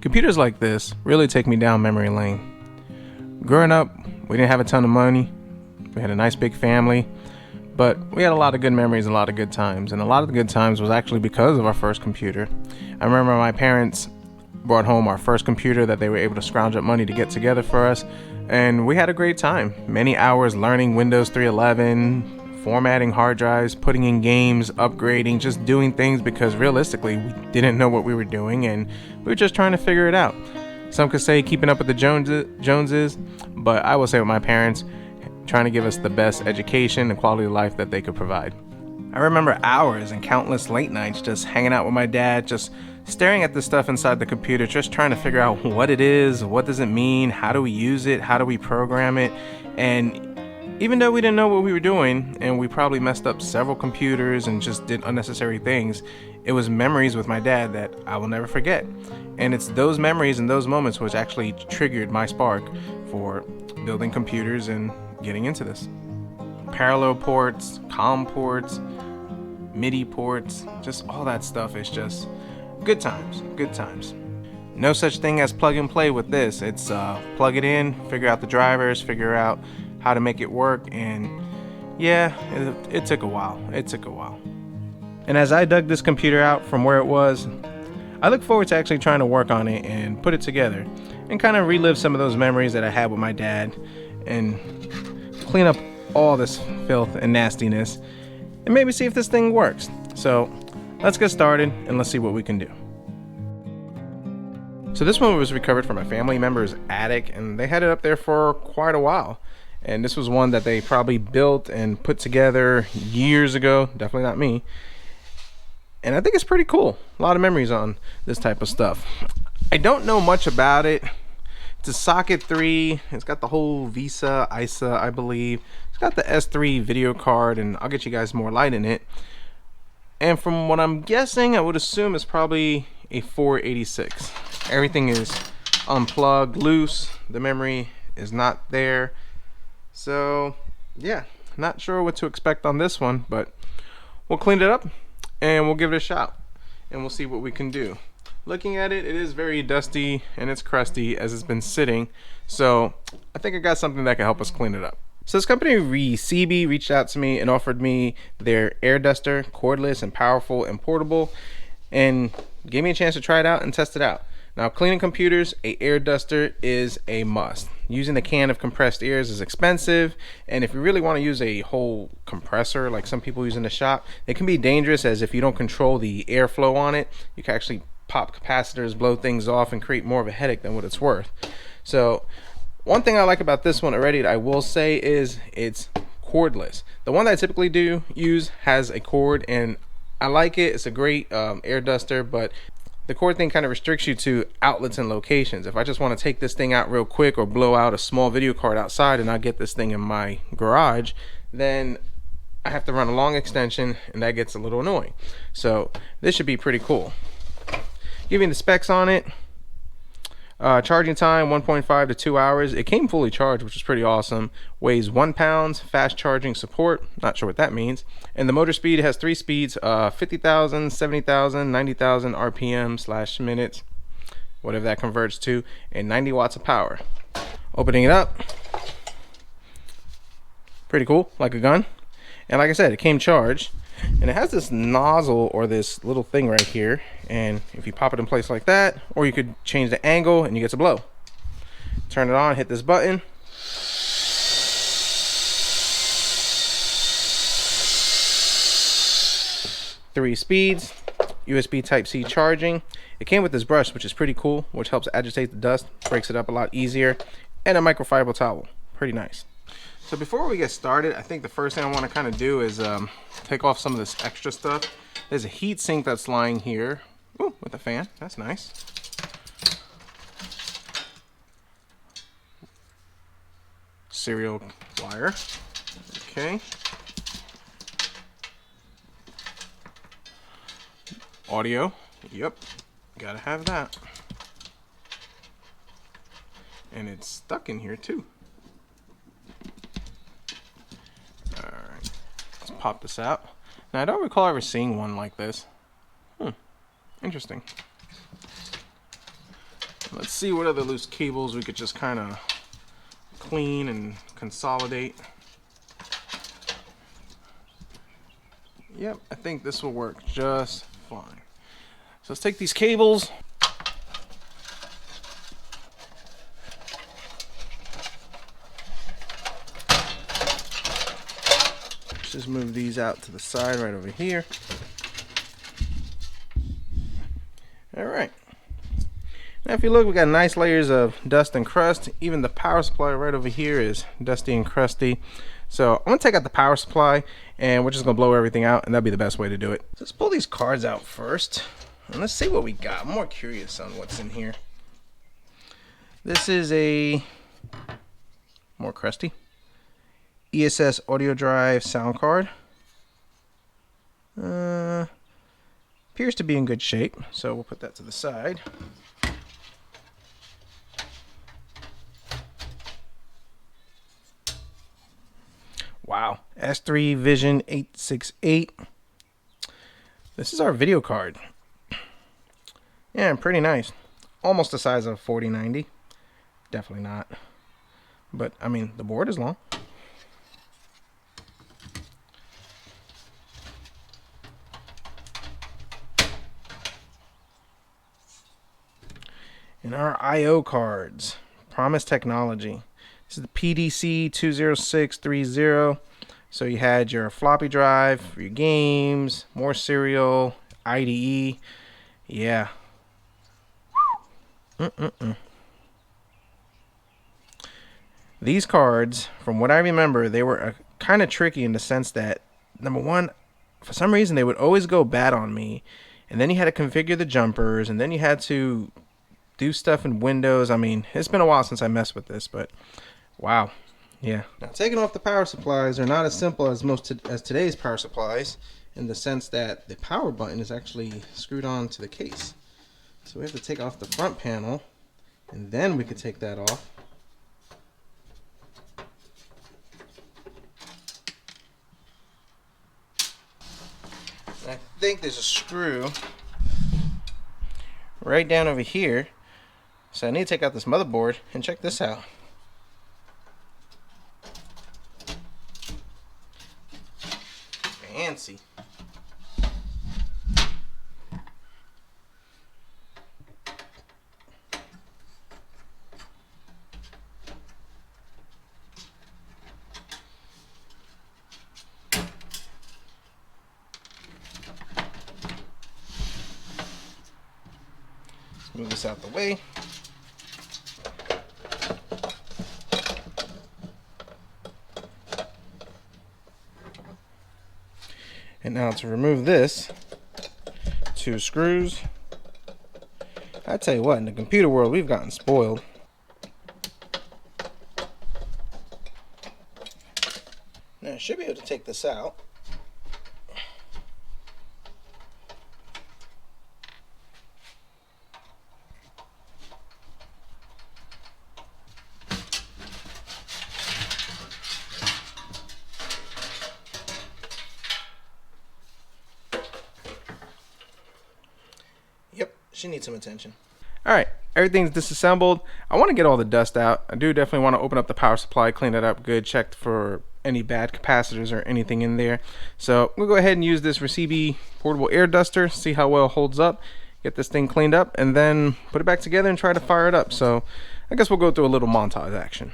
Computers like this really take me down memory lane. Growing up, we didn't have a ton of money. We had a nice big family, but we had a lot of good memories and a lot of good times. And a lot of the good times was actually because of our first computer. I remember my parents brought home our first computer that they were able to scrounge up money to get together for us, and we had a great time. Many hours learning Windows 3.11, formatting hard drives, putting in games, upgrading, just doing things because realistically we didn't know what we were doing and we were just trying to figure it out. Some could say keeping up with the Joneses, but I will say with my parents, trying to give us the best education and quality of life that they could provide. I remember hours and countless late nights just hanging out with my dad, just staring at the stuff inside the computer, just trying to figure out what it is, what does it mean, how do we use it, how do we program it. And even though we didn't know what we were doing, and we probably messed up several computers and just did unnecessary things, it was memories with my dad that I will never forget. And it's those memories and those moments which actually triggered my spark for building computers and getting into this. Parallel ports, COM ports, MIDI ports, just all that stuff is just good times, good times. No such thing as plug and play with this. It's plug it in, figure out the drivers, figure out how to make it work, and yeah, it took a while. And as I dug this computer out from where it was, I look forward to actually trying to work on it and put it together and kind of relive some of those memories that I had with my dad and clean up all this filth and nastiness and maybe see if this thing works. So let's get started and let's see what we can do. So this one was recovered from a family member's attic, and they had it up there for quite a while. And this was one that they probably built and put together years ago. Definitely not me. And I think it's pretty cool. A lot of memories on this type of stuff. I don't know much about it. It's a socket 3. It's got the whole ISA, I believe. It's got the S3 video card, and I'll get you guys more light in it. And from what I'm guessing, I would assume it's probably a 486. Everything is unplugged, loose. The memory is not there. So yeah, not sure what to expect on this one, but we'll clean it up and we'll give it a shot and we'll see what we can do. Looking at it, it is very dusty and it's crusty as it's been sitting, so I think I got something that can help us clean it up. So this company Reassembly reached out to me and offered me their air duster, cordless and powerful and portable, and gave me a chance to try it out and test it out. Now, cleaning computers, a air duster is a must. Using the can of compressed airs is expensive, and if you really want to use a whole compressor like some people use in the shop, it can be dangerous, as if you don't control the airflow on it, you can actually pop capacitors, blow things off, and create more of a headache than what it's worth. So one thing I like about this one already that I will say is it's cordless. The one that I typically use has a cord, and I like it. It's a great air duster, but the cord thing kind of restricts you to outlets and locations. If I just want to take this thing out real quick or blow out a small video card outside and I get this thing in my garage, then I have to run a long extension, and that gets a little annoying. So this should be pretty cool. Giving the specs on it, charging time 1.5 to 2 hours. It came fully charged, which is pretty awesome. Weighs 1 pound, fast charging support, not sure what that means. And the motor speed has 3 speeds, 50,000, 70,000, 90,000 RPM/minutes, whatever that converts to, and 90 watts of power. Opening it up, pretty cool, like a gun. And like I said, it came charged, and it has this nozzle or this little thing right here, and if you pop it in place like that, or you could change the angle and you get to blow. Turn it on, hit this button, three speeds, USB Type-C charging. It came with this brush, which is pretty cool, which helps agitate the dust, breaks it up a lot easier, and a microfiber towel. Pretty nice. So before we get started, I think the first thing I want to kind of do is take off some of this extra stuff. There's a heat sink that's lying here. Ooh, with a fan. That's nice. Serial wire. Okay. Audio. Yep. Gotta have that. And it's stuck in here too. Alright. Let's pop this out. Now, I don't recall ever seeing one like this. Interesting. Let's see what other loose cables we could just kind of clean and consolidate. Yep, I think this will work just fine. So let's take these cables. Let's just move these out to the side right over here. All right. Now if you look, we got nice layers of dust and crust. Even the power supply right over here is dusty and crusty. So I'm gonna take out the power supply and we're just gonna blow everything out, and that'll be the best way to do it. So let's pull these cards out first and let's see what we got. I'm more curious on what's in here. This is a more crusty ESS audio drive sound card. Appears to be in good shape, so we'll put that to the side. Wow, S3 Vision 868. This is our video card. Yeah, pretty nice. Almost the size of a 4090. Definitely not. But, I mean, the board is long. And our I/O cards. Promise Technology. This is the PDC 20630. So you had your floppy drive for your games, more serial, IDE. Yeah. These cards, from what I remember, they were kind of tricky in the sense that, number one, for some reason they would always go bad on me. And then you had to configure the jumpers, and then you had to do stuff in Windows. I mean, it's been a while since I messed with this, but wow. Yeah. Now, taking off the power supplies are not as simple as as today's power supplies, in the sense that the power button is actually screwed on to the case. So we have to take off the front panel, and then we can take that off. And I think there's a screw right down over here. So I need to take out this motherboard and check this out. Fancy. Let's move this out the way. And now to remove this, 2 screws. I tell you what, in the computer world, we've gotten spoiled. Now I should be able to take this out. Yep, she needs some attention. Alright, everything's disassembled. I want to get all the dust out. I do definitely want to open up the power supply, clean it up good, check for any bad capacitors or anything in there. So we'll go ahead and use this Reassembly portable air duster, see how well it holds up, get this thing cleaned up, and then put it back together and try to fire it up. So I guess we'll go through a little montage action.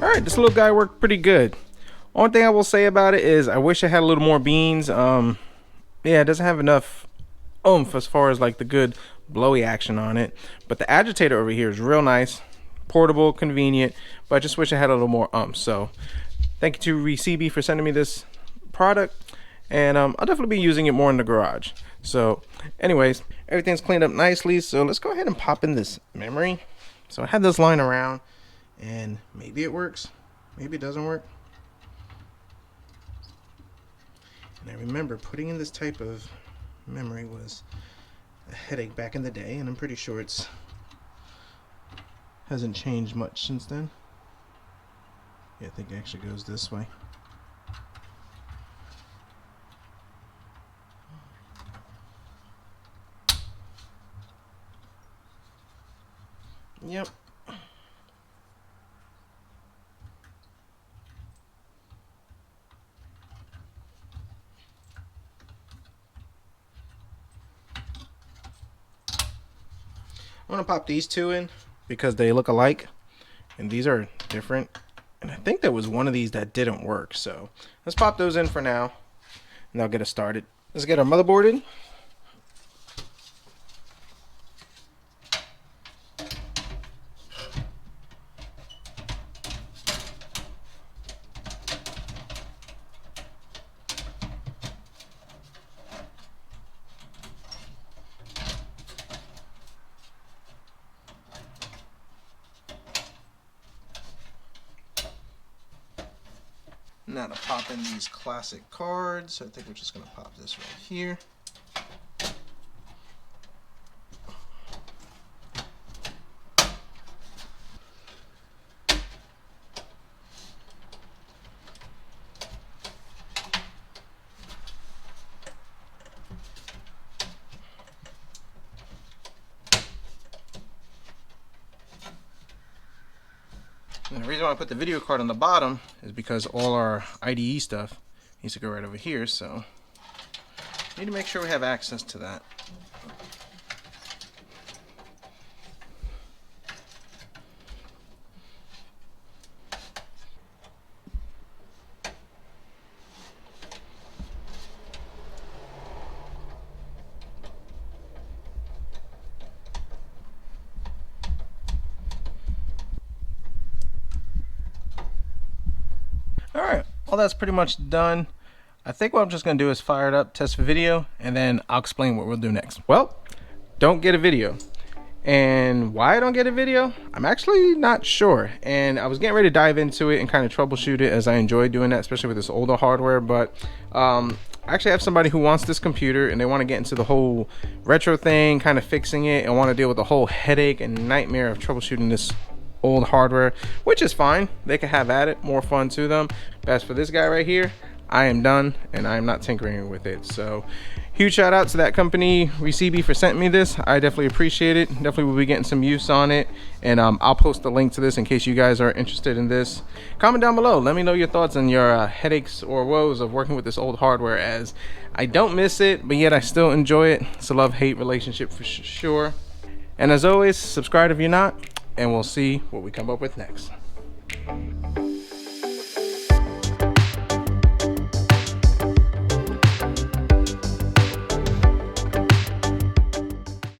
Alright, this little guy worked pretty good. Only thing I will say about it is I wish it had a little more beans. Yeah, it doesn't have enough oomph as far as like the good blowy action on it. But the agitator over here is real nice, portable, convenient, but I just wish it had a little more oomph. So thank you to Reassembly for sending me this product, and I'll definitely be using it more in the garage. So anyways, everything's cleaned up nicely, so let's go ahead and pop in this memory. So I had this lying around, and maybe it works, maybe it doesn't work. And I remember putting in this type of memory was a headache back in the day, and I'm pretty sure it's hasn't changed much since then. Yeah, I think it actually goes this way. Yep. I'm gonna pop these two in because they look alike, and these are different. And I think there was one of these that didn't work, so let's pop those in for now, and that'll get us started. Let's get our motherboard in. Now to pop in these classic cards, I think we're just going to pop this right here. And the reason why I put the video card on the bottom is because all our IDE stuff needs to go right over here, so need to make sure we have access to that. Alright, well that's pretty much done. I think what I'm just going to do is fire it up, test the video, and then I'll explain what we'll do next. Well, don't get a video. And why I don't get a video, I'm actually not sure. And I was getting ready to dive into it and kind of troubleshoot it, as I enjoy doing that, especially with this older hardware. But I actually have somebody who wants this computer and they want to get into the whole retro thing, kind of fixing it, and want to deal with the whole headache and nightmare of troubleshooting this old hardware, which is fine. They can have at it, more fun to them. But as for this guy right here, I am done and I am not tinkering with it. So huge shout out to that company, Reassembly, for sending me this. I definitely appreciate it. Definitely will be getting some use on it, and I'll post a link to this in case you guys are interested in this. Comment down below, let me know your thoughts on your headaches or woes of working with this old hardware, as I don't miss it, but yet I still enjoy it. It's a love-hate relationship for sure. And as always, subscribe if you're not, and we'll see what we come up with next.